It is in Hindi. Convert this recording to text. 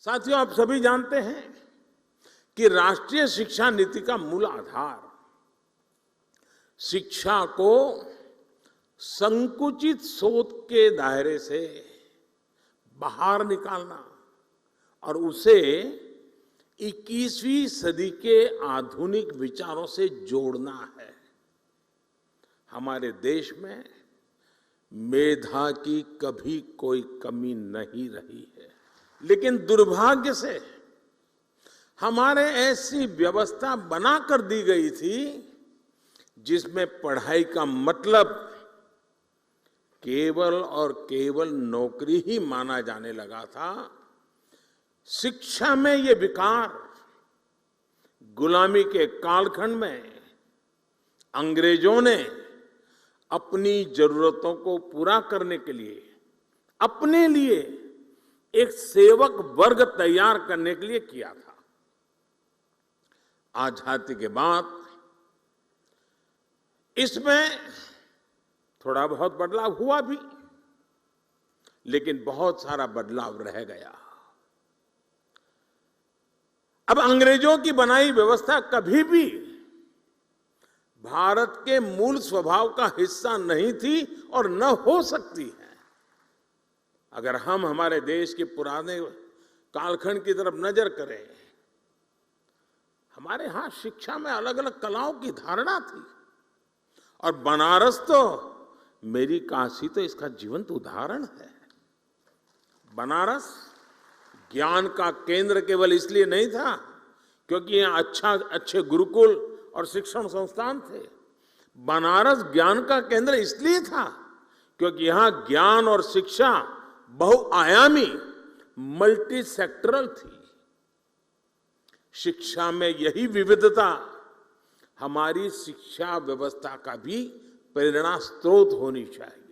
साथियों, आप सभी जानते हैं कि राष्ट्रीय शिक्षा नीति का मूल आधार शिक्षा को संकुचित सोच के दायरे से बाहर निकालना और उसे 21वीं सदी के आधुनिक विचारों से जोड़ना है। हमारे देश में मेधा की कभी कोई कमी नहीं रही है, लेकिन दुर्भाग्य से हमारे ऐसी व्यवस्था बना कर दी गई थी जिसमें पढ़ाई का मतलब केवल और केवल नौकरी ही माना जाने लगा था। शिक्षा में ये विकार गुलामी के कालखंड में अंग्रेजों ने अपनी जरूरतों को पूरा करने के लिए अपने लिए एक सेवक वर्ग तैयार करने के लिए किया था। आजादी के बाद इसमें थोड़ा बहुत बदलाव हुआ भी, लेकिन बहुत सारा बदलाव रह गया। अब अंग्रेजों की बनाई व्यवस्था कभी भी भारत के मूल स्वभाव का हिस्सा नहीं थी और न हो सकती है। अगर हम हमारे देश के पुराने कालखंड की तरफ नजर करें, हमारे यहां शिक्षा में अलग अलग कलाओं की धारणा थी और बनारस तो मेरी काशी तो इसका जीवंत उदाहरण है। बनारस ज्ञान का केंद्र केवल इसलिए नहीं था क्योंकि यहाँ अच्छे गुरुकुल और शिक्षण संस्थान थे। बनारस ज्ञान का केंद्र इसलिए था क्योंकि यहाँ ज्ञान और शिक्षा बहुआयामी मल्टी सेक्टरल थी। शिक्षा में यही विविधता हमारी शिक्षा व्यवस्था का भी प्रेरणा स्रोत होनी चाहिए।